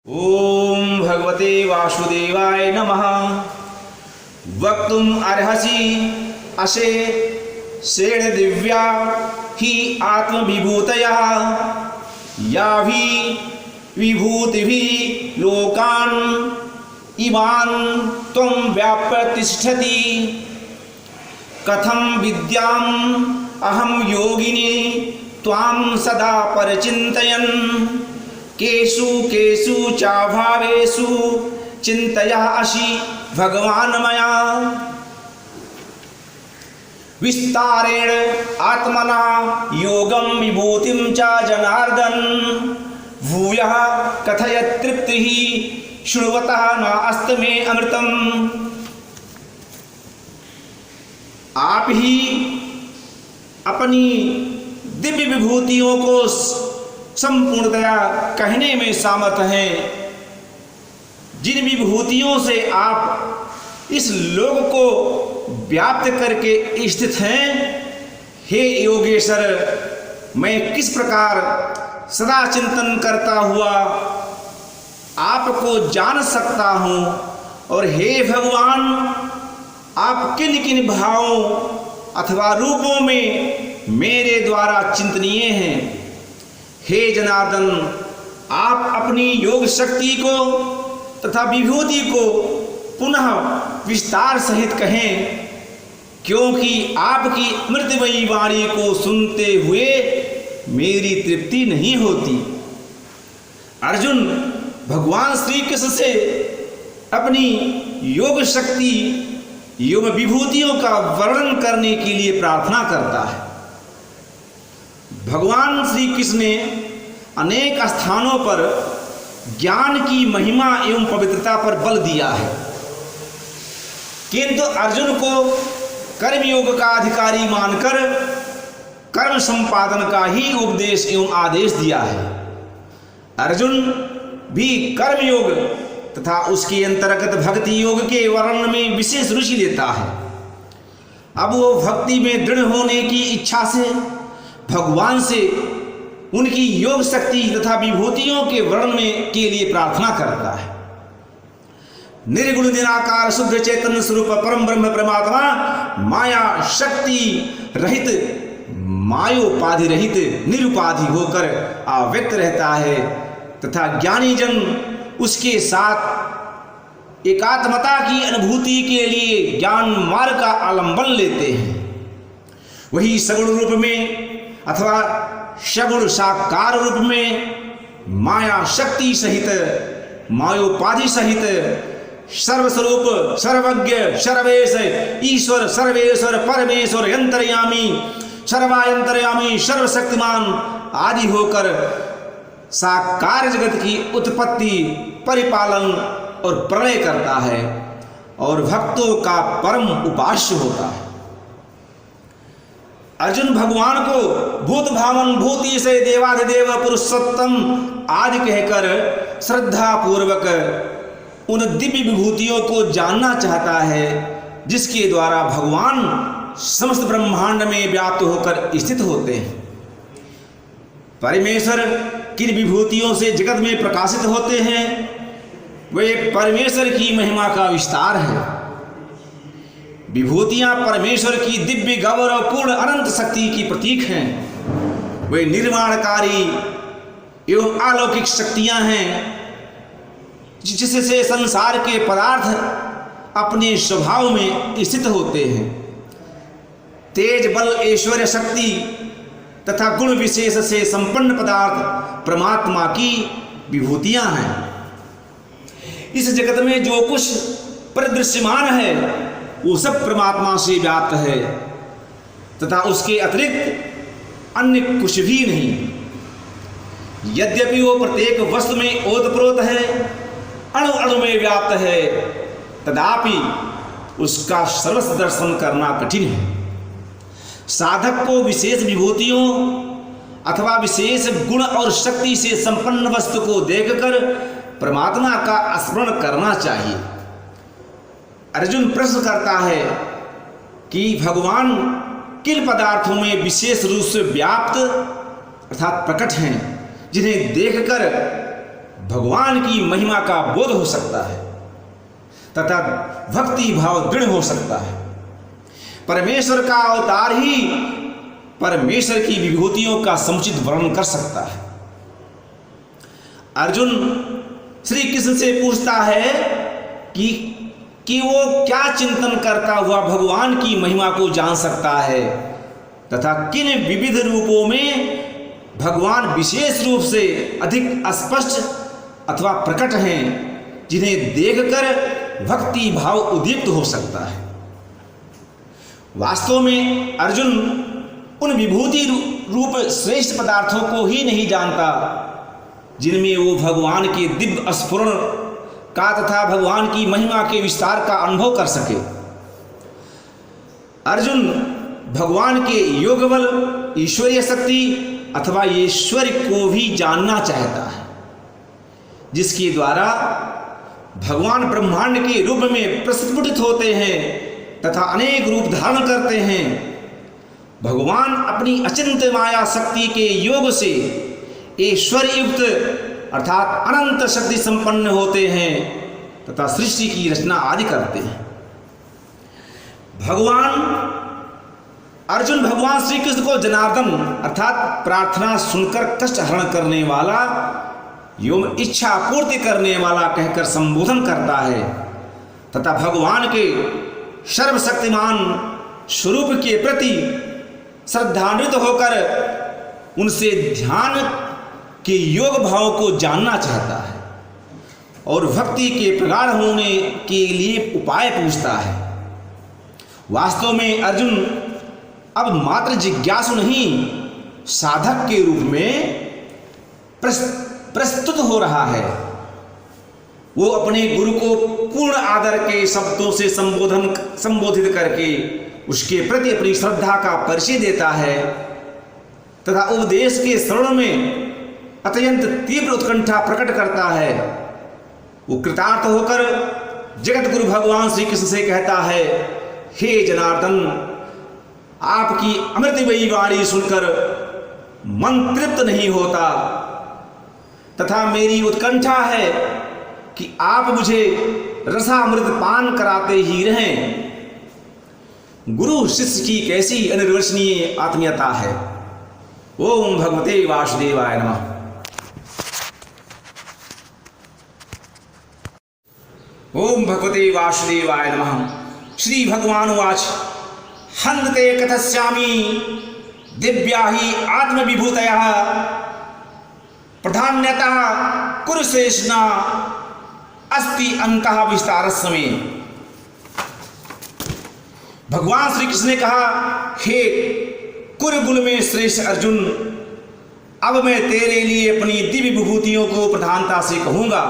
ओम भगवते वासुदेवाय नमः। वक्तुम अर्हसि अशे शेण दिव्या ही आत्मविभूतया याभि विभूतिभिः लोकान् इमान् त्वं व्याप्य तिष्ठति। कथं विद्याम् अहं योगिनी त्वां सदा परिचिन्तयन्। केषु केषु चाभावेषु चिन्तया असि भगवान् मया। विस्तारेण आत्मना योगं विभूतिं च जनार्दन। भूयः कथय तृप्तिः शृण्वतः नास्ति मे अमृतम्। आप ही अपनी दिव्य विभूतियों को संपूर्णतया कहने में सामर्थ हैं। जिन विभूतियों से आप इस लोक को व्याप्त करके स्थित हैं, हे योगेश्वर, मैं किस प्रकार सदा चिंतन करता हुआ आपको जान सकता हूँ। और हे भगवान, आप किन किन भावों अथवा रूपों में मेरे द्वारा चिंतनीय हैं। हे जनार्दन, आप अपनी योग शक्ति को तथा विभूति को पुनः विस्तार सहित कहें, क्योंकि आपकी अमृतमयी वाणी को सुनते हुए मेरी तृप्ति नहीं होती। अर्जुन भगवान श्री कृष्ण से अपनी योग शक्ति योग विभूतियों का वर्णन करने के लिए प्रार्थना करता है। भगवान श्री कृष्ण ने अनेक स्थानों पर ज्ञान की महिमा एवं पवित्रता पर बल दिया है, किंतु अर्जुन को कर्मयोग का अधिकारी मानकर कर्म संपादन का ही उपदेश एवं आदेश दिया है। अर्जुन भी कर्मयोग तथा उसके अंतर्गत भक्ति योग के वर्णन में विशेष रुचि लेता है। अब वो भक्ति में दृढ़ होने की इच्छा से भगवान से उनकी योग शक्ति तथा विभूतियों के वर्णन में के लिए प्रार्थना करता है। निर्गुण निराकार शुद्ध चैतन्य स्वरूप परम ब्रह्म परमात्मा माया शक्ति रहित मायोपाधि रहित निरुपाधि होकर अव्यक्त रहता है तथा ज्ञानी जन उसके साथ एकात्मता की अनुभूति के लिए ज्ञान मार्ग का आलंबन लेते हैं। वही सगुण रूप में अथवा सगुण साकार रूप में माया शक्ति सहित मायोपाधि सहित सर्वस्वरूप सर्वज्ञ सर्वेश ईश्वर सर्वेश्वर परमेश्वर अंतर्यामी सर्वायंतर्यामी सर्वशक्तिमान आदि होकर साकार जगत की उत्पत्ति परिपालन और प्रलय करता है और भक्तों का परम उपास्य होता है। अर्जुन भगवान को भूत भावन भूति से देवाधिदेव पुरुषोत्तम आदि कहकर श्रद्धा पूर्वक उन दिव्य विभूतियों को जानना चाहता है, जिसके द्वारा भगवान समस्त ब्रह्मांड में व्याप्त होकर स्थित होते हैं। परमेश्वर किन विभूतियों से जगत में प्रकाशित होते हैं, वे परमेश्वर की महिमा का विस्तार है। विभूतियां परमेश्वर की दिव्य गौरवपूर्ण अनंत शक्ति की प्रतीक हैं। वे निर्माणकारी एवं अलौकिक शक्तियां हैं, जिससे संसार के पदार्थ अपने स्वभाव में स्थित होते हैं। तेज बल ऐश्वर्य शक्ति तथा गुण विशेष से संपन्न पदार्थ परमात्मा की विभूतियां हैं। इस जगत में जो कुछ परिदृश्यमान है वो सब परमात्मा से व्याप्त है तथा उसके अतिरिक्त अन्य कुछ भी नहीं। यद्यपि वो प्रत्येक वस्तु में ओतप्रोत है, अणु अणु में व्याप्त है, तथापि उसका सर्वस्व दर्शन करना कठिन है। साधक को विशेष विभूतियों अथवा विशेष गुण और शक्ति से संपन्न वस्तु को देखकर परमात्मा का स्मरण करना चाहिए। अर्जुन प्रश्न करता है कि भगवान किन पदार्थों में विशेष रूप से व्याप्त अर्थात प्रकट हैं, जिन्हें देखकर भगवान की महिमा का बोध हो सकता है तथा भक्ति भाव दृढ़ हो सकता है। परमेश्वर का अवतार ही परमेश्वर की विभूतियों का समुचित वर्णन कर सकता है। अर्जुन श्री कृष्ण से पूछता है कि वो क्या चिंतन करता हुआ भगवान की महिमा को जान सकता है तथा किन विविध रूपों में भगवान विशेष रूप से अधिक स्पष्ट अथवा प्रकट हैं, जिन्हें देखकर भक्ति भाव उद्दीप्त हो सकता है। वास्तव में अर्जुन उन विभूति रूप श्रेष्ठ पदार्थों को ही नहीं जानता जिनमें वो भगवान के दिव्य स्फुरण का तथा भगवान की महिमा के विस्तार का अनुभव कर सके। अर्जुन भगवान के योग बल, ईश्वरीय शक्ति अथवा ईश्वर को भी जानना चाहता है, जिसके द्वारा भगवान ब्रह्मांड के रूप में प्रस्फुटित होते हैं तथा अनेक रूप धारण करते हैं। भगवान अपनी अचिंत्य माया शक्ति के योग से ईश्वर युक्त अर्थात अनंत शक्ति संपन्न होते हैं तथा सृष्टि की रचना आदि करते हैं। अर्जुन भगवान श्री कृष्ण को जनार्दन अर्थात प्रार्थना सुनकर कष्ट हरण करने वाला एवं इच्छा पूर्ति करने वाला कहकर संबोधन करता है तथा भगवान के सर्वशक्तिमान स्वरूप के प्रति श्रद्धान्वित होकर उनसे ध्यान के योग भाव को जानना चाहता है और भक्ति के प्रगाढ़ होने के लिए उपाय पूछता है। वास्तव में अर्जुन अब मात्र जिज्ञासु नहीं, साधक के रूप में प्रस्तुत हो रहा है। वो अपने गुरु को पूर्ण आदर के शब्दों से संबोधित करके उसके प्रति अपनी श्रद्धा का परिचय देता है तथा उपदेश के श्रवण में अत्यंत तीव्र उत्कंठा प्रकट करता है। वो कृतार्थ होकर जगत गुरु भगवान श्री कृष्ण से कहता है, हे जनार्दन, आपकी अमृतमयी वाणी सुनकर मन तृप्त नहीं होता तथा मेरी उत्कंठा है कि आप मुझे रसामृत पान कराते ही रहें। गुरु शिष्य की कैसी अनिर्वचनीय आत्मीयता है। ओम भगवते वासुदेवाय नमः। ओम भगवते वासुदेवाय नमः। श्री भगवान उवाच हन्ते कथस्यामि दिव्या हि आत्मविभूतयः प्रधान्यतः कुरुशेषणा अस्ति अंतः विस्तारस्य मे। भगवान श्री कृष्ण ने कहा, हे कुरुकुल में श्रेष्ठ अर्जुन, अब मैं तेरे लिए अपनी दिव्य विभूतियों को प्रधानता से कहूंगा,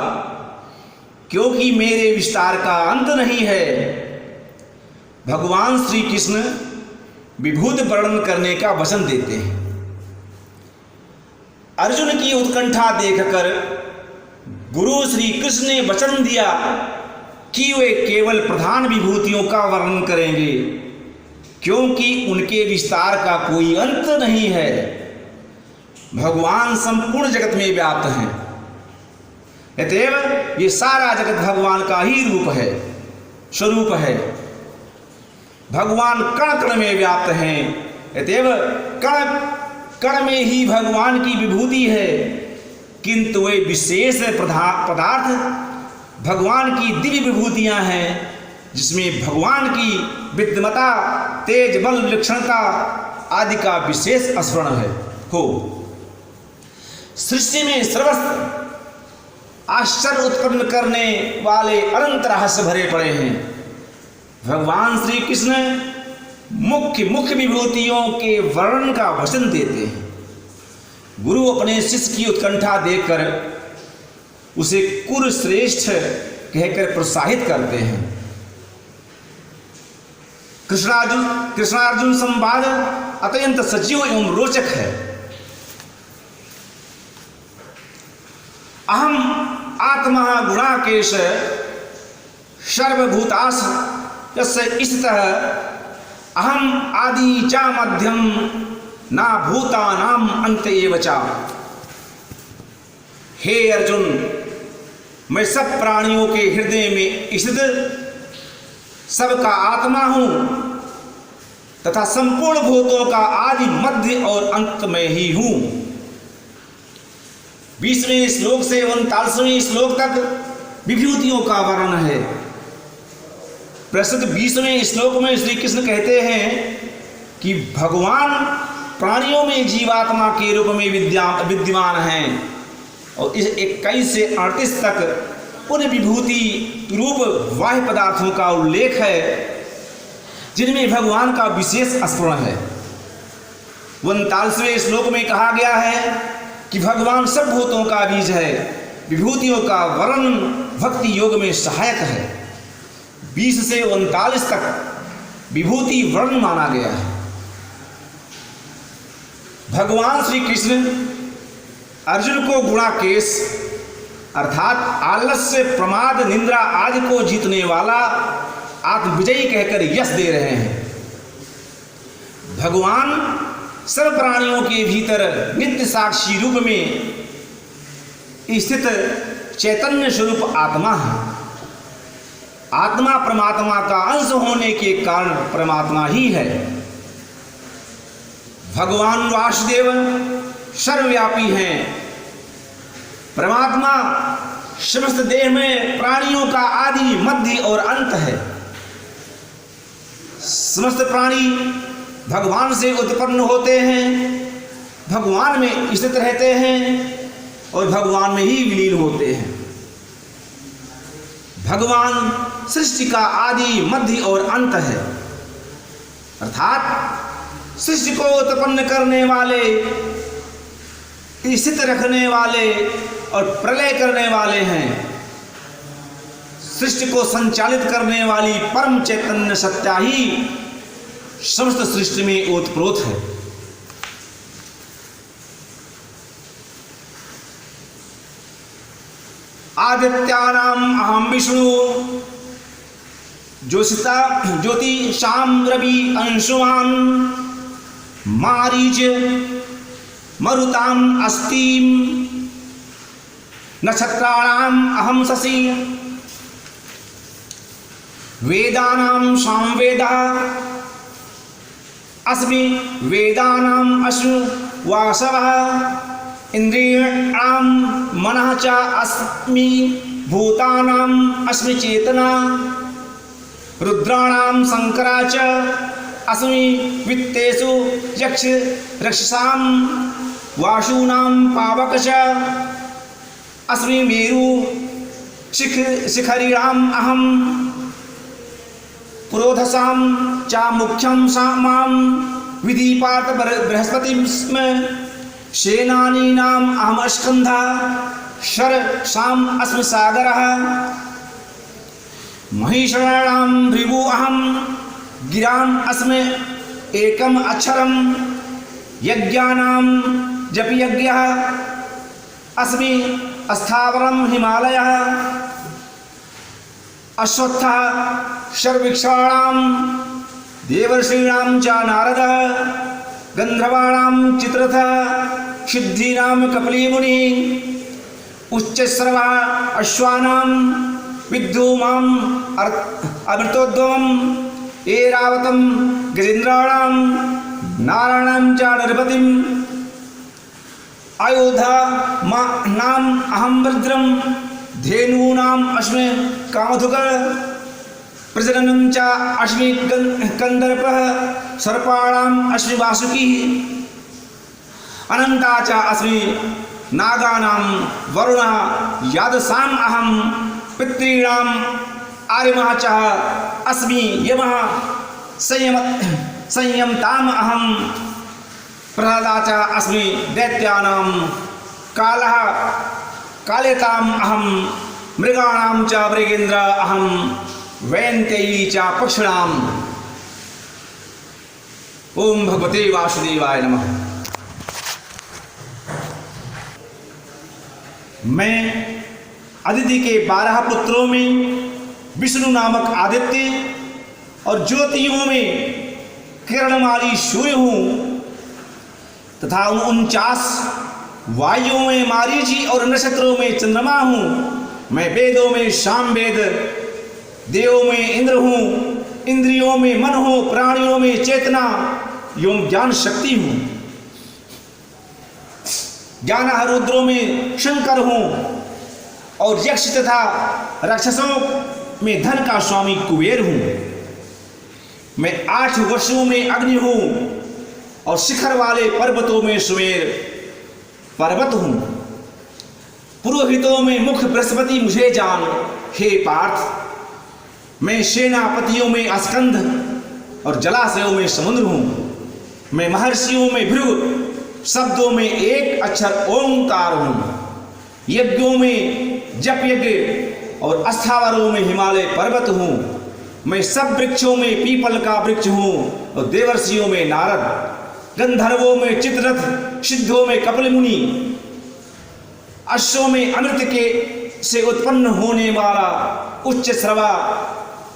क्योंकि मेरे विस्तार का अंत नहीं है। भगवान श्री कृष्ण विभूति वर्णन करने का वचन देते हैं। अर्जुन की उत्कंठा देखकर गुरु श्री कृष्ण ने वचन दिया कि वे केवल प्रधान विभूतियों का वर्णन करेंगे, क्योंकि उनके विस्तार का कोई अंत नहीं है। भगवान संपूर्ण जगत में व्याप्त हैं, अतएव ये सारा जगत भगवान का ही रूप है, स्वरूप है। भगवान कण कण में व्याप्त हैं, अतएव कण कण में ही भगवान की विभूति है, किंतु वे विशेष पदार्थ भगवान की दिव्य विभूतियां हैं, जिसमें भगवान की विद्यमता, तेज, बल, विलक्षणता आदि का विशेष स्मरण है हो। सृष्टि में सर्वस्व आश्चर्य उत्पन्न करने वाले अनंत रहस्य भरे पड़े हैं। भगवान श्री कृष्ण मुख्य विभूतियों के वर्णन का वचन देते हैं। गुरु अपने शिष्य की उत्कंठा देखकर उसे कुरुश्रेष्ठ कहकर प्रोत्साहित करते हैं। कृष्णार्जुन संवाद अत्यंत सजीव एवं रोचक है। अहम आत्मा गुणाकेश सर्वभूतास यस्य स्थितः अहम आदि च मध्यम ना भूतानाम अंत एव च। हे अर्जुन, मैं सब प्राणियों के हृदय में स्थित सबका आत्मा हूं तथा संपूर्ण भूतों का आदि मध्य और अंत में ही हूं। 20वें श्लोक से 39वें श्लोक तक विभूतियों का वर्णन है। प्रस्तुत 20वें श्लोक में श्री कृष्ण कहते हैं कि भगवान प्राणियों में जीवात्मा के रूप में विद्यमान हैं और इस 21 से 38 तक उन विभूति रूप बाह्य पदार्थों का उल्लेख है जिनमें भगवान का विशेष स्मरण है। 39वें श्लोक में कहा गया है कि भगवान सब भूतों का बीज है, विभूतियों का वर्णन भक्ति योग में सहायक है। 20 से 39 तक विभूति वर्ण माना गया है। भगवान श्री कृष्ण अर्जुन को गुणाकेश अर्थात आलस्य, प्रमाद, निंद्रा आदि को जीतने वाला आत्मविजयी कहकर यश दे रहे हैं। भगवान सर्व प्राणियों के भीतर नित्य साक्षी रूप में स्थित चैतन्य स्वरूप आत्मा है। आत्मा परमात्मा का अंश होने के कारण परमात्मा ही है। भगवान वासुदेव सर्वव्यापी हैं। परमात्मा समस्त देह में प्राणियों का आदि मध्य और अंत है। समस्त प्राणी भगवान से उत्पन्न होते हैं, भगवान में स्थित रहते हैं और भगवान में ही विलीन होते हैं। भगवान सृष्टि का आदि मध्य और अंत है, अर्थात सृष्टि को उत्पन्न करने वाले, स्थित रखने वाले और प्रलय करने वाले हैं। सृष्टि को संचालित करने वाली परम चैतन्य सत्ता ही समस्त सृष्टि में ओतप्रोत है। आदित्यानाम अहम विष्णु ज्योतिषाम रवि अंशुमान मारीच मरुताम अस्तिम नक्षत्राणाम अहम शशि वेदानाम सामवेदा अस्मि वेदानाम अश्नु वासवः इंद्रियाणाम मनः च अस्मि भूतानाम अस्मि चेतना रुद्राणाम शंकरा च अस्मि वित्तेषु यक्ष रक्षसाम वाशूनाम पावक च अस्मि मेरु शिखरीणाम अहम पुरोधसाम च मुख्यम सामाम विधिपात बृहस्पतिं स्म सेनानीनाम अहम स्कंधा शर साम अस्मि सागरः महिषाणाम भृगु अहम गिराम अस्मि एकम अक्षरम यज्ञानाम जपि यज्ञः अस्मि स्थावरम हिमालयः अश्वत्थः सर्ववृक्षाणाम देवर्षीणाम च नारदः गंधर्वाणाम चित्ररथः सिद्धीनाम कपिली मुनि उच्चश्रवः अश्वानाम विद्धूमाम अमृतोद्गमम् ऐरावतम गजेन्द्राणाम नारायणाम च नृपतिम अयोध्या नाम अहम वज्रम धेनूनाम अस्मि कामधुक प्रजननं च अस्मि कंदर्पः सर्पाणाम अस्मि वासुकी अनंता च अस्मि नागानाम वरुणः यादसाम अहम पितॄणाम आर्यमः च अस्मि यमः संयमताम अहम प्रहलादा च अस्मि दैत्यानां कालः कालेताम अहम मृगाणां च मृगेन्द्र अहम वैन्त्ययी च पक्षिणाम। ओम भगवते वासुदेवाय नमः। मैं अदिति के 12 पुत्रों में विष्णु नामक आदित्य और ज्योतियों में किरणमाली सूर्य हूँ तथा 49 वायुओं में मारीची और नक्षत्रों में चंद्रमा हूँ मैं वेदों में सामवेद, देवों में इंद्र हूँ, इंद्रियों में मन हूँ, प्राणियों में चेतना एवं ज्ञान शक्ति हूँ। ज्ञान रुद्रों में शंकर हूँ और यक्ष तथा राक्षसों में धन का स्वामी कुबेर हूँ। मैं 8 वर्षों में अग्नि हूँ और शिखर वाले पर्वतों में सुमेर पर्वत हूँ। पुरोहितों में मुख्य बृहस्पति मुझे जान हे पार्थ। मैं सेनापतियों में स्कंद और जलाशयों में समुद्र हूँ। मैं महर्षियों में भृगु, शब्दों में एक अक्षर ओंकार हूँ। यज्ञों में जप यज्ञ और अस्थावरों में हिमालय पर्वत हूँ। मैं सब वृक्षों में पीपल का वृक्ष हूँ और देवर्षियों में नारद, गंधर्वों में चित्ररथ, सिद्धों में कपिल मुनि, अश्वों में अमृत के से उत्पन्न होने वाला उच्च श्रवा,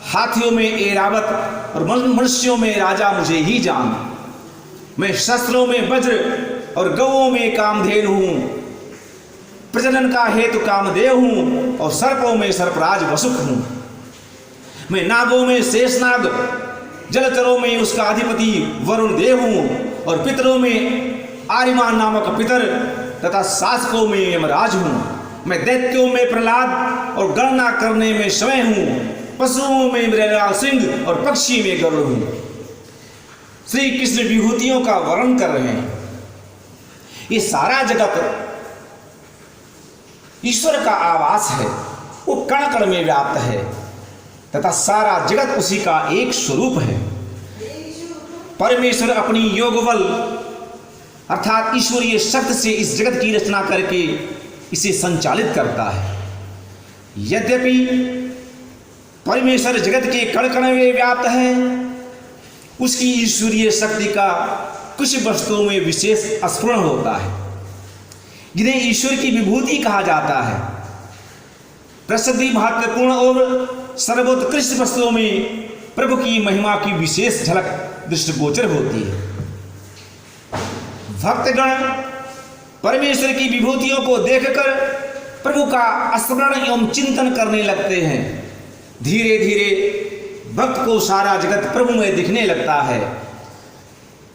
हाथियों में ऐरावत और मनुष्यों में राजा मुझे ही जान। मैं शस्त्रों में वज्र और गौओं में कामधेनु हूँ। प्रजनन का हेतु कामदेव हूँ और सर्पों में सर्पराज वसुक हूँ। मैं नागों में शेषनाग, जलचरों में उसका अधिपति वरुण देव हूँ और पितरों में आर्यमान नामक पितर तथा शासकों में यमराज हूँ। मैं दैत्यों में प्रहलाद और गणना करने में समय हूँ। पशुओं में मृगराज सिंह और पक्षी में गरुड़ हूँ। श्री कृष्ण विभूतियों का वर्णन कर रहे हैं। ये सारा जगत ईश्वर का आवास है, वो कण कण में व्याप्त है तथा सारा जगत उसी का एक स्वरूप है। परमेश्वर अपनी योग बल अर्थात ईश्वरीय शक्ति से इस जगत की रचना करके इसे संचालित करता है। यद्यपि परमेश्वर जगत के कण कण में व्याप्त है, उसकी ईश्वरीय शक्ति का कुछ वस्तुओं में विशेष स्फुरण होता है, जिन्हें ईश्वर की विभूति कहा जाता है। प्रसिद्धि महत्वपूर्ण और सर्वोत्कृष्ट वस्तुओं में प्रभु की महिमा की विशेष झलक दृष्टिगोचर होती है। भक्तगण परमेश्वर की विभूतियों को देखकर प्रभु का स्मरण एवं चिंतन करने लगते हैं। धीरे धीरे भक्त को सारा जगत प्रभु में दिखने लगता है।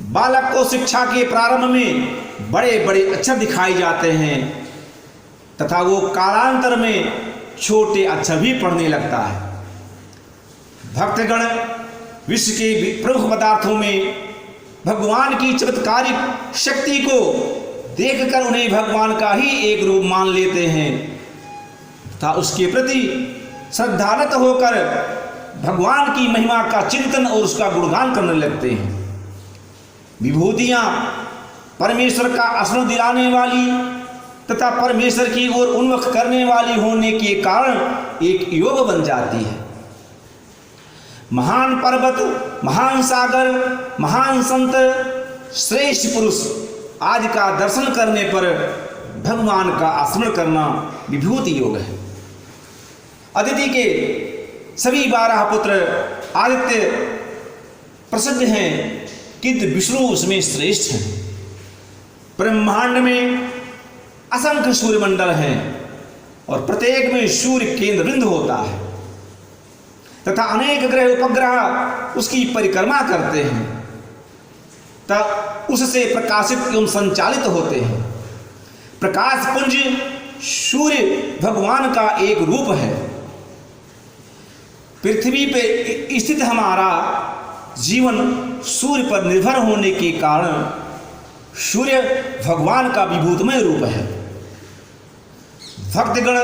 बालक को शिक्षा के प्रारंभ में बड़े बड़े अक्षर दिखाई जाते हैं तथा वो कालांतर में छोटे अक्षर भी पढ़ने लगता है। भक्तगण विश्व के प्रमुख पदार्थों में भगवान की चमत्कारिक शक्ति को देखकर उन्हें भगवान का ही एक रूप मान लेते हैं तथा उसके प्रति श्रद्धानत होकर भगवान की महिमा का चिंतन और उसका गुणगान करने लगते हैं। विभूतियाँ परमेश्वर का स्मरण दिलाने वाली तथा परमेश्वर की ओर उन्मुख करने वाली होने के कारण एक योग बन जाती है। महान पर्वत, महान सागर, महान संत, श्रेष्ठ पुरुष आदि का दर्शन करने पर भगवान का स्मरण करना विभूति योग है। अदिति के सभी 12 पुत्र आदित्य प्रसिद्ध हैं, किंतु विष्णु उसमें श्रेष्ठ हैं। ब्रह्मांड में असंख्य सूर्यमंडल हैं और प्रत्येक में सूर्य केंद्र बिंदु होता है तथा अनेक ग्रह उपग्रह उसकी परिक्रमा करते हैं तब उससे प्रकाशित एवं संचालित होते हैं। प्रकाश पुंज सूर्य भगवान का एक रूप है। पृथ्वी पे स्थित हमारा जीवन सूर्य पर निर्भर होने के कारण सूर्य भगवान का विभूतमय रूप है। भक्तगण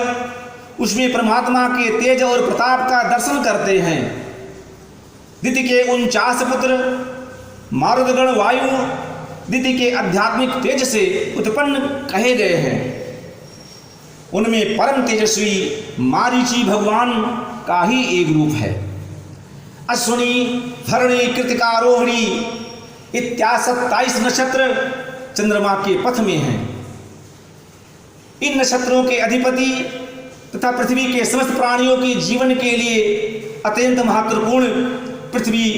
उसमें परमात्मा के तेज और प्रताप का दर्शन करते हैं। दिति के 49 पुत्र मारुतगण वायु दिति के आध्यात्मिक तेज से उत्पन्न कहे गए हैं। उनमें परम तेजस्वी मारीची भगवान का ही एक रूप है। अश्विनी, भरणी, कृतिका, रोहिणी इत्यादि 27 नक्षत्र चंद्रमा के पथ में हैं। इन नक्षत्रों के अधिपति तथा पृथ्वी के समस्त प्राणियों के जीवन के लिए अत्यंत महत्वपूर्ण पृथ्वी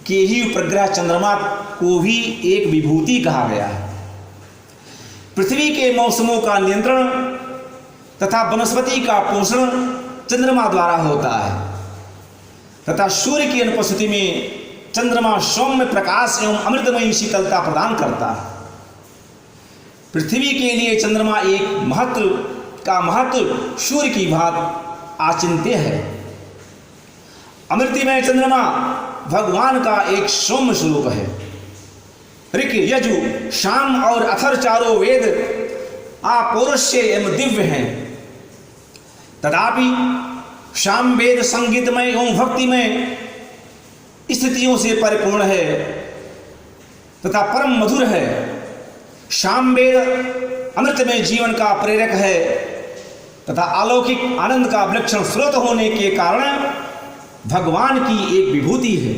के ही उपग्रह चंद्रमा को भी एक विभूति कहा गया है। पृथ्वी के मौसमों का नियंत्रण तथा वनस्पति का पोषण चंद्रमा द्वारा होता है तथा सूर्य की अनुपस्थिति में चंद्रमा सौम्य प्रकाश एवं अमृतमयी शीतलता प्रदान करता है। पृथ्वी के लिए चंद्रमा एक महत्व सूर्य की भांति आचिंत्य है। अमृतमय चंद्रमा भगवान का एक सौम्य स्वरूप है। ऋक, यजु, साम और अथर चारों वेद अपौरुषेय एवं दिव्य हैं। तथापि साम वेद संगीतमय एवं भक्तिमय स्थितियों से परिपूर्ण है तथा परम मधुर है। साम वेद अमृतमय जीवन का प्रेरक है तथा अलौकिक आनंद का विलक्षण स्रोत होने के कारण भगवान की एक विभूति है।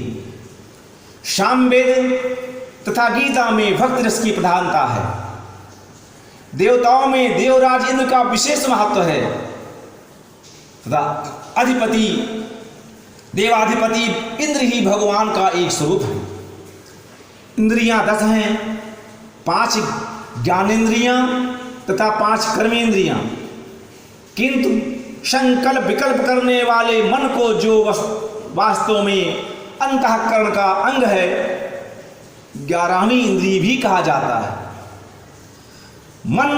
सामवेद तथा गीता में भक्ति रस की प्रधानता है। देवताओं में देवराज इंद्र का विशेष महत्व है तथा देवाधिपति इंद्र ही भगवान का एक स्वरूप है। इंद्रियां 10 हैं, 5 ज्ञानेन्द्रियां तथा 5 कर्मेंद्रियां, किंतु संकल्प विकल्प करने वाले मन को जो वास्तव में अंतःकरण का अंग है 11वीं इंद्रिय भी कहा जाता है। मन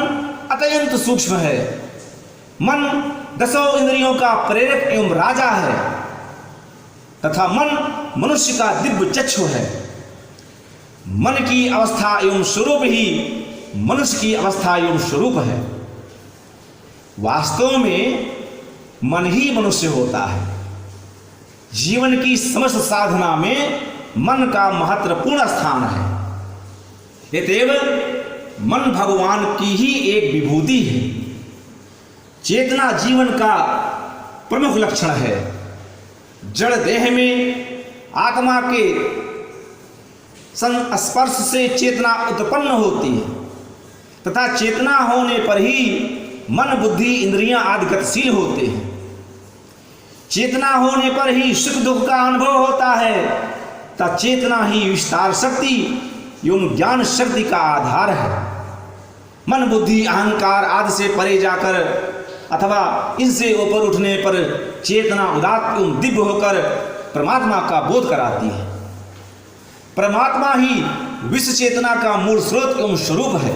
अत्यंत सूक्ष्म है। मन 10 इंद्रियों का प्रेरक एवं राजा है तथा मन मनुष्य का दिव्य चक्षु है। मन की अवस्था एवं स्वरूप ही मनुष्य की अवस्था एवं स्वरूप है। वास्तव में मन ही मनुष्य होता है। जीवन की समस्त साधना में मन का महत्वपूर्ण स्थान है। अतएव मन भगवान की ही एक विभूति है। चेतना जीवन का प्रमुख लक्षण है। जड़ देह में आत्मा के संस्पर्श से चेतना उत्पन्न होती है तथा चेतना होने पर ही मन बुद्धि इंद्रियां आदि गतिशील होते हैं। चेतना होने पर ही सुख दुख का अनुभव होता है तथा चेतना ही विस्तार शक्ति एवं ज्ञान शक्ति का आधार है। मन बुद्धि अहंकार आदि से परे जाकर अथवा इनसे ऊपर उठने पर चेतना उदात्त एवं दिव्य होकर परमात्मा का बोध कराती है। परमात्मा ही विश्व चेतना का मूल स्रोत एवं स्वरूप है।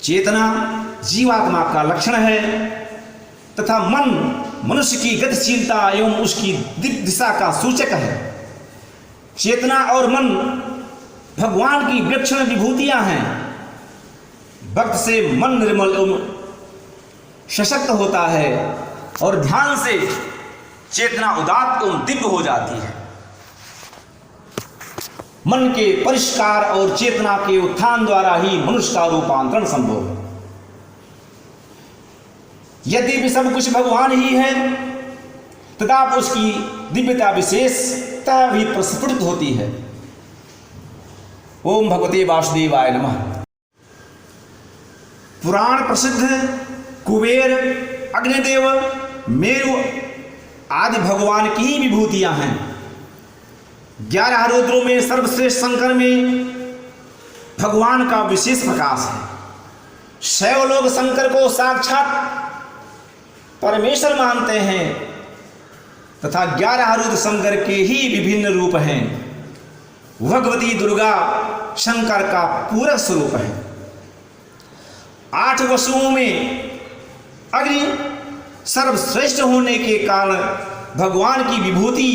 चेतना जीवात्मा का लक्षण है तथा मन मनुष्य की गतिशीलता एवं उसकी दिशा का सूचक है। चेतना और मन भगवान की विलक्षण विभूतियां हैं। भक्त से मन निर्मल एवं सशक्त होता है और ध्यान से चेतना उदात्त एवं दिव्य हो जाती है। मन के परिष्कार और चेतना के उत्थान द्वारा ही मनुष्य का रूपांतरण संभव है। यदि भी सब कुछ भगवान ही है तथा उसकी दिव्यता विशेषता भी प्रस्फुटित होती है। ओम भगवते वासुदेवाय नमः। पुराण प्रसिद्ध कुबेर, अग्निदेव, मेरु आदि भगवान की ही विभूतियां हैं। 11 रुद्रों में सर्वश्रेष्ठ शंकर में भगवान का विशेष प्रकाश है। शैव लोग शंकर को साक्षात परमेश्वर मानते हैं तथा 11 रुद्र शंकर के ही विभिन्न रूप हैं। भगवती दुर्गा शंकर का पूरक स्वरूप है। 8 वसुओं में अग्नि सर्वश्रेष्ठ होने के कारण भगवान की विभूति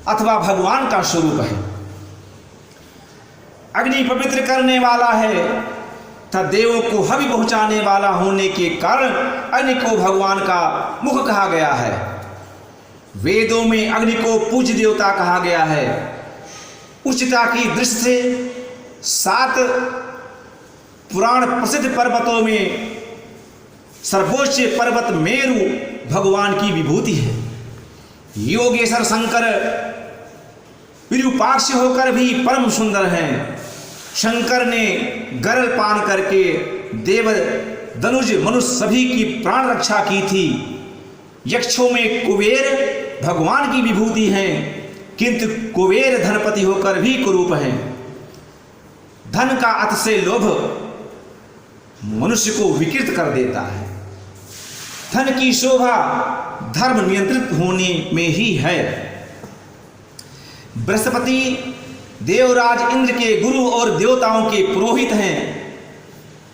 अथवा भगवान का स्वरूप है। अग्नि पवित्र करने वाला है तथा देवों को हवि पहुंचाने वाला होने के कारण अग्नि को भगवान का मुख कहा गया है। वेदों में अग्नि को पूज्य देवता कहा गया है। उच्चता की दृष्टि से 7 पुराण प्रसिद्ध पर्वतों में सर्वोच्च पर्वत मेरु भगवान की विभूति है। योगेश्वर शंकर विरूपाक्ष होकर भी परम सुंदर हैं। शंकर ने गरल पान करके देव धनुज मनुष्य सभी की प्राण रक्षा की थी। यक्षों में कुबेर भगवान की विभूति हैं, किंतु कुबेर धनपति होकर भी कुरूप हैं। धन का अतिशय लोभ मनुष्य को विकृत कर देता है। धन की शोभा धर्म नियंत्रित होने में ही है। बृहस्पति देवराज इंद्र के गुरु और देवताओं के पुरोहित हैं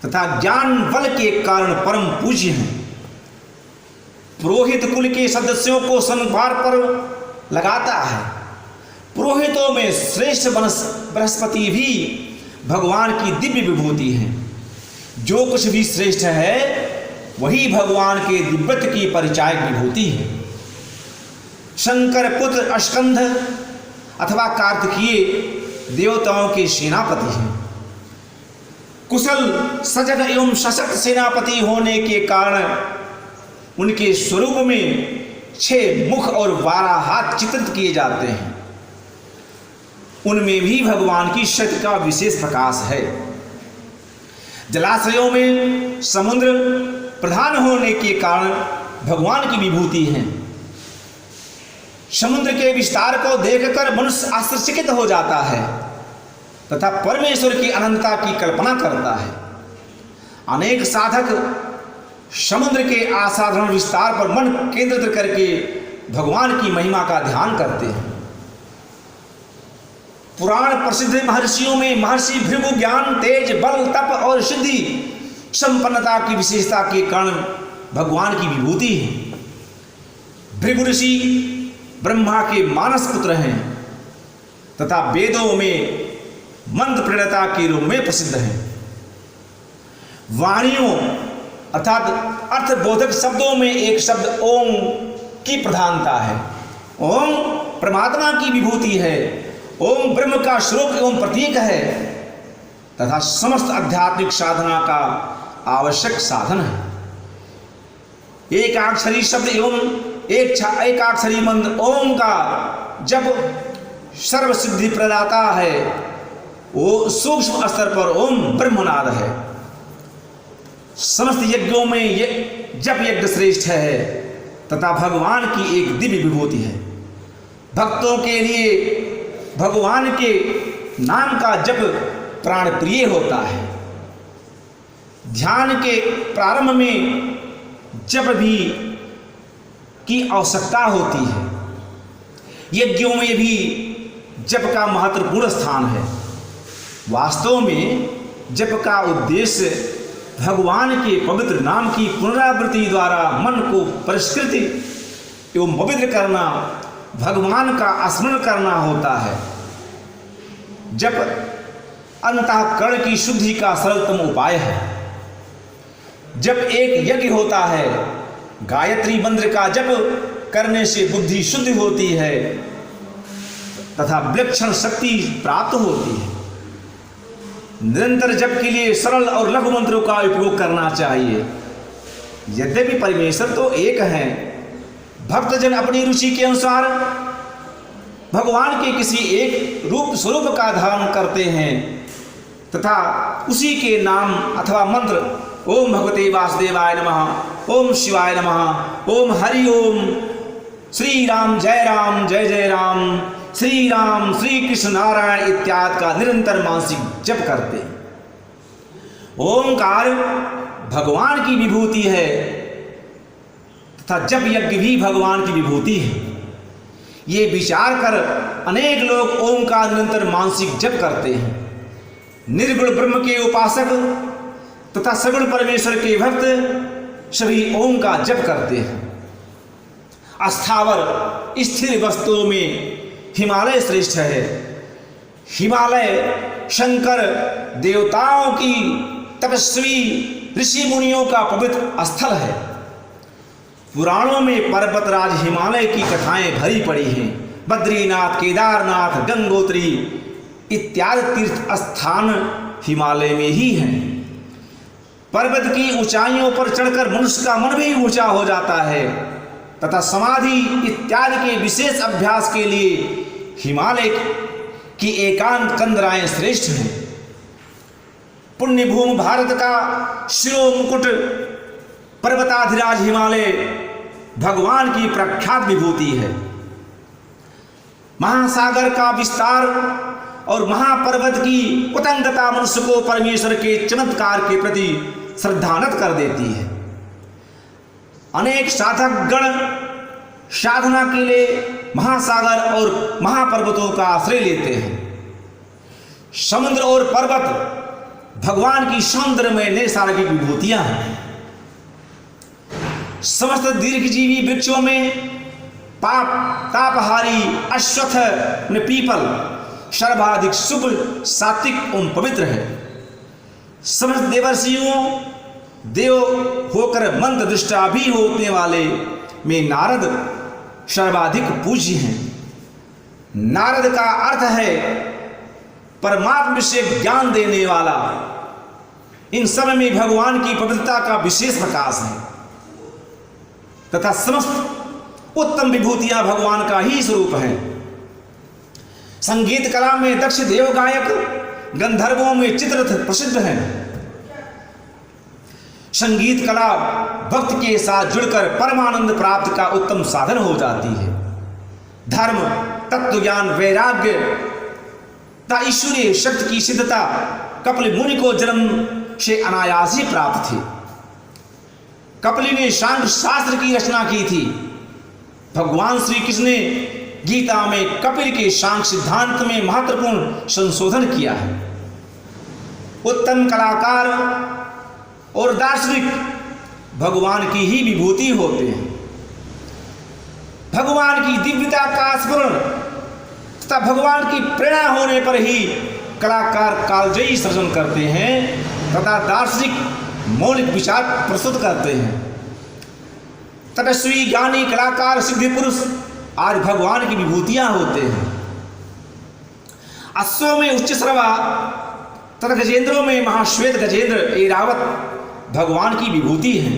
तथा ज्ञान बल के कारण परम पूज्य हैं। पुरोहित कुल के सदस्यों को संभार पर लगाता है। पुरोहितों में श्रेष्ठ बृहस्पति भी भगवान की दिव्य विभूति है। जो कुछ भी श्रेष्ठ है वही भगवान के दिव्यत्व की परिचायक विभूति है। शंकर पुत्र अस्कंध अथवा कार्तिकीय देवताओं के सेनापति हैं। कुशल सजग एवं सशक्त सेनापति होने के कारण उनके स्वरूप में 6 मुख और 12 हाथ चित्रित किए जाते हैं। उनमें भी भगवान की शक्ति का विशेष प्रकाश है। जलाशयों में समुद्र प्रधान होने के कारण भगवान की विभूति है। समुद्र के विस्तार को देखकर मनुष्य आश्चर्यचकित हो जाता है तथा परमेश्वर की अनंतता की कल्पना करता है। अनेक साधक समुद्र के असाधारण विस्तार पर मन केंद्रित करके भगवान की महिमा का ध्यान करते हैं। पुराण प्रसिद्ध महर्षियों में महर्षि भृगु ज्ञान, तेज, बल, तप और सिद्धि संपन्नता की विशेषता के कारण भगवान की विभूति है। भृगु ऋषि ब्रह्मा के मानस पुत्र हैं तथा वेदों में मंत्र प्रणेता के रूप में प्रसिद्ध हैं। वाणियों अर्थात अर्थबोधक शब्दों में एक शब्द ओम की प्रधानता है। ओम परमात्मा की विभूति है। ओम ब्रह्म का स्वरूप एवं प्रतीक है तथा समस्त आध्यात्मिक साधना का आवश्यक साधन है। एकाक्षरी शब्द एवं एकाक्षरी मंत्र ओम का जब सर्व सिद्धि प्रदाता है, वो सूक्ष्म स्तर पर ओम ब्रह्मनाद है। समस्त यज्ञों में जप यज्ञ श्रेष्ठ है तथा भगवान की एक दिव्य विभूति है। भक्तों के लिए भगवान के नाम का जप प्राण प्रिय होता है। ध्यान के प्रारंभ में जप भी की आवश्यकता होती है। यज्ञों में भी जप का महत्वपूर्ण स्थान है। वास्तव में जप का उद्देश्य भगवान के पवित्र नाम की पुनरावृत्ति द्वारा मन को परिष्कृत एवं पवित्र करना, भगवान का स्मरण करना होता है। जप अंतःकरण की शुद्धि का सरलतम उपाय है। जब एक यज्ञ होता है, गायत्री मंत्र का जप करने से बुद्धि शुद्ध होती है तथा विलक्षण शक्ति प्राप्त होती है। निरंतर जप के लिए सरल और लघु मंत्रों का उपयोग करना चाहिए। यद्यपि परमेश्वर तो एक है, भक्तजन अपनी रुचि के अनुसार भगवान के किसी एक रूप स्वरूप का धारण करते हैं तथा उसी के नाम अथवा मंत्र ओम भगवते वासुदेवाय नमः, ओम शिवाय नमः, ओम हरि ओम, श्री राम जय जय राम, श्री राम श्री कृष्ण नारायण इत्यादि का निरंतर मानसिक जप करते हैं। ओंकार भगवान की विभूति है तथा जप यज्ञ भी भगवान की विभूति है। ये विचार कर अनेक लोग ओम का निरंतर मानसिक जप करते हैं। निर्गुण ब्रह्म के उपासक तथा सगुण परमेश्वर के भक्त सभी ओम का जप करते हैं। अस्थावर स्थिर वस्तुओं में हिमालय श्रेष्ठ है। हिमालय शंकर देवताओं की तपस्वी ऋषि मुनियों का पवित्र स्थल है। पुराणों में पर्वतराज हिमालय की कथाएं भरी पड़ी हैं। बद्रीनाथ, केदारनाथ, गंगोत्री इत्यादि तीर्थ स्थान हिमालय में ही हैं। पर्वत की ऊंचाइयों पर चढ़कर मनुष्य का मन भी ऊंचा हो जाता है तथा समाधि इत्यादि के विशेष अभ्यास के लिए हिमालय की एकांत कंदराएं श्रेष्ठ हैं। पुण्य भूमि भारत का शिरो मुकुट पर्वताधिराज हिमालय भगवान की प्रख्यात विभूति है। महासागर का विस्तार और महापर्वत की उतंगता मनुष्य को परमेश्वर के चमत्कार के प्रति श्रद्धान्वित कर देती है। अनेक साधक गण साधना के लिए महासागर और महापर्वतों का आश्रय लेते हैं। समुद्र और पर्वत भगवान की सौंदर्यमय नैसर्गिक विभूतियां हैं। समस्त दीर्घजीवी वृक्षों में तापहारी अश्वत्थ पीपल सर्वाधिक शुभ, सात्विक एवं पवित्र है। समस्त देवर्षियों देव होकर मंत्र दृष्टा भी होने वाले में नारद सर्वाधिक पूज्य हैं। नारद का अर्थ है परमात्मा से ज्ञान देने वाला। इन सब में भगवान की पवित्रता का विशेष प्रकाश है तथा समस्त उत्तम विभूतियां भगवान का ही स्वरूप है। संगीत कला में दक्ष देव गायक, गंधर्वों में चित्ररथ प्रसिद्ध हैं। संगीत कला भक्त के साथ जुड़कर परमानंद प्राप्त का उत्तम साधन हो जाती है। धर्म, तत्व ज्ञान, वैराग्य तथा ईश्वरीय शक्ति की सिद्धता कपिल मुनि को जन्म से अनायास ही प्राप्त थी। कपिल ने सांख्य शास्त्र की रचना की थी। भगवान श्री कृष्ण ने गीता में कपिल के सांख्य सिद्धांत में महत्वपूर्ण संशोधन किया है। उत्तम कलाकार और दार्शनिक भगवान की ही विभूति होते हैं। भगवान की दिव्यता का स्मरण तथा भगवान की प्रेरणा होने पर ही कलाकार कालजयी सृजन करते हैं तथा दार्शनिक मौलिक विचार प्रस्तुत करते हैं। तपस्वी, ज्ञानी, कलाकार, सिद्धि पुरुष आज भगवान की विभूतियां होते हैं। अश्वों में उच्च श्रवा तथा गजेंद्रों में महाश्वेत गजेंद्र ऐरावत भगवान की विभूति है।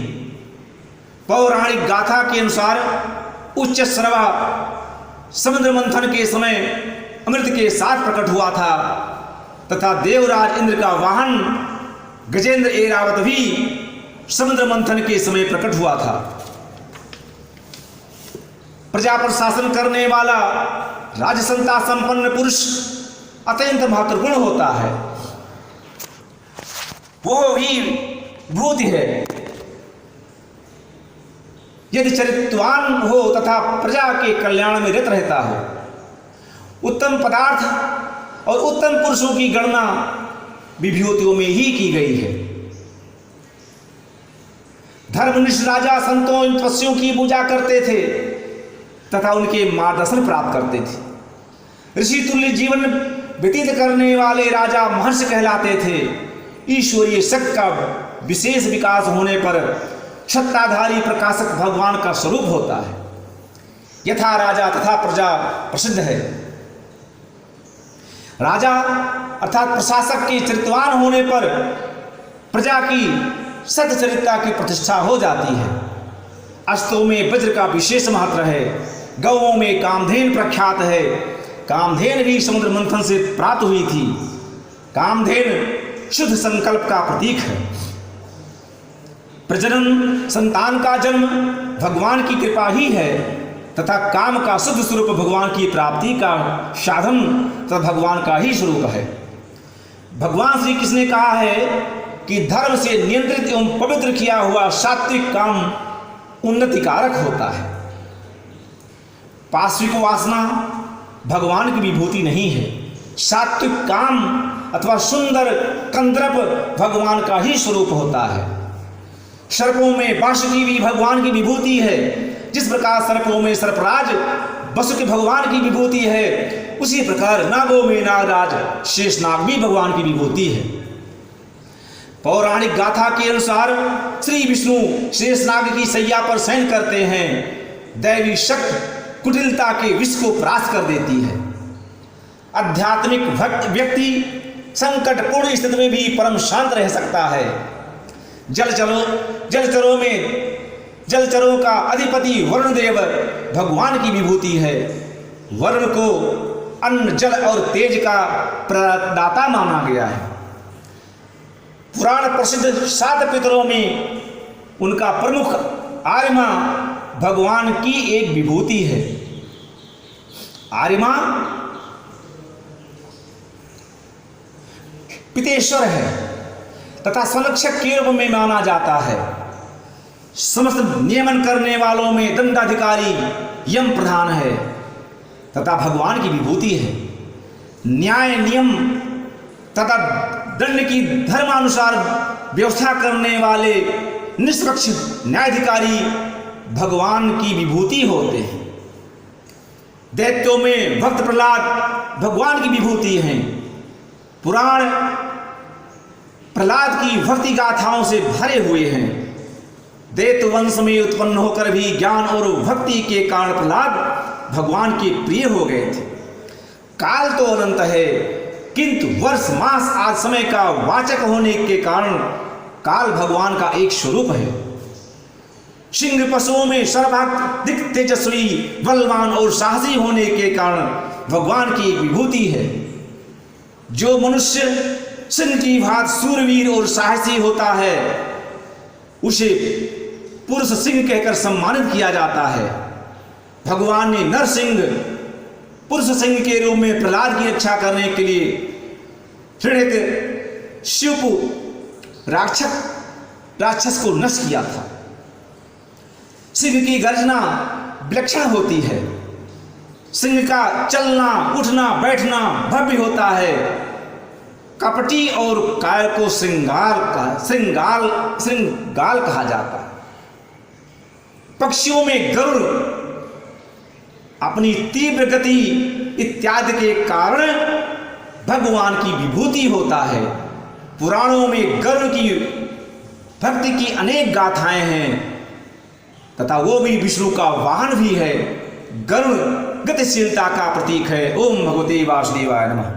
पौराणिक गाथा के अनुसार उच्च श्रवा समुद्र मंथन के समय अमृत के साथ प्रकट हुआ था तथा देवराज इंद्र का वाहन गजेंद्र ऐरावत भी समुद्र मंथन के समय प्रकट हुआ था। प्रजा पर शासन करने वाला राजसंता संपन्न पुरुष अत्यंत महत्वपूर्ण होता है। वो भी भूत है। यदि चरित्रवान हो तथा प्रजा के कल्याण में रत रहता हो। उत्तम पदार्थ और उत्तम पुरुषों की गणना विभूतियों में ही की गई है। धर्मनिष्ठ राजा संतों इन तपस्वियों की पूजा करते थे तथा उनके मार्गदर्शन प्राप्त करते थे। ऋषि तुल्य जीवन व्यतीत करने वाले राजा महर्षि कहलाते थे। ईश्वरीय शक्ति का विशेष विकास होने पर सत्ताधारी प्रकाशक भगवान का स्वरूप होता है। यथा राजा तथा प्रजा प्रसिद्ध है। राजा अर्थात प्रशासक के चरित्रवान होने पर प्रजा की सच्चरित्रता की प्रतिष्ठा हो जाती है। अस्तों में वज्र का विशेष महत्व है। गौओं में कामधेन प्रख्यात है। कामधेन भी समुद्र मंथन से प्राप्त हुई थी। कामधेन शुद्ध संकल्प का प्रतीक है। प्रजनन, संतान का जन्म भगवान की कृपा ही है तथा काम का शुद्ध स्वरूप भगवान की प्राप्ति का साधन तथा भगवान का ही स्वरूप है। भगवान श्री कृष्ण ने कहा है कि धर्म से नियंत्रित एवं पवित्र किया हुआ सात्विक काम उन्नतिकारक होता है। पाश्विक वासना भगवान की विभूति नहीं है। सात्विक काम अथवा सुंदर कंदर्प भगवान का ही स्वरूप होता है। सर्पों में वासुकी भी भगवान की विभूति है। जिस प्रकार सर्पों में सर्पराज वसुकी भगवान की विभूति है, उसी प्रकार नागों में नागराज शेषनाग भी भगवान की विभूति है। पौराणिक गाथा के अनुसार श्री विष्णु शेषनाग की सैया पर शयन करते हैं। दैवी शक्ति कुटिलता के विष को परास्त कर देती है। आध्यात्मिक भक्त व्यक्ति संकटपूर्ण स्थिति में भी परम शांत रह सकता है। जलचरों का अधिपति वरुण देव भगवान की विभूति है। वरुण को अन्न, जल और तेज का प्रदाता माना गया है। पुराण प्रसिद्ध 7 पितरों में उनका प्रमुख आर्यमा भगवान की एक विभूति है। आर्यमा पितेश्वर है तथा संरक्षक के रूप में माना जाता है। समस्त नियमन करने वालों में दंडाधिकारी यम प्रधान है तथा भगवान की विभूति है। न्याय नियम तथा दंड की धर्मानुसार व्यवस्था करने वाले निष्पक्ष न्यायाधिकारी भगवान की विभूति होते हैं। दैत्यों में भक्त प्रहलाद भगवान की विभूति हैं। पुराण प्रहलाद की भक्ति गाथाओं से भरे हुए हैं। दैत्य वंश में उत्पन्न होकर भी ज्ञान और भक्ति के कारण प्रहलाद भगवान के प्रिय हो गए थे। काल तो अनंत है, किंतु वर्ष मास आज समय का वाचक होने के कारण काल भगवान का एक स्वरूप है। सिंह पशुओं में सर्वाधिक तेजस्वी, बलवान और साहसी होने के कारण भगवान की एक विभूति है। जो मनुष्य सिंह की भांति सूरवीर और साहसी होता है उसे पुरुष सिंह कहकर सम्मानित किया जाता है। भगवान ने नरसिंह पुरुष सिंह के रूप में प्रहलाद की रक्षा करने के लिए हिरण्यक शिवपु राक्षस को नष्ट किया था। सिंह की गर्जना विलक्षण होती है। सिंह का चलना उठना बैठना भव्य होता है। कपटी और काय को श्रृंगाल कहा जाता है। पक्षियों में गरुड़ अपनी तीव्र गति इत्यादि के कारण भगवान की विभूति होता है। पुराणों में गरुड़ की भक्ति की अनेक गाथाएं हैं तथा वो भी विष्णु का वाहन भी है। गरुड़ गतिशीलता का प्रतीक है। ओम भगवते वासुदेवाय नमः।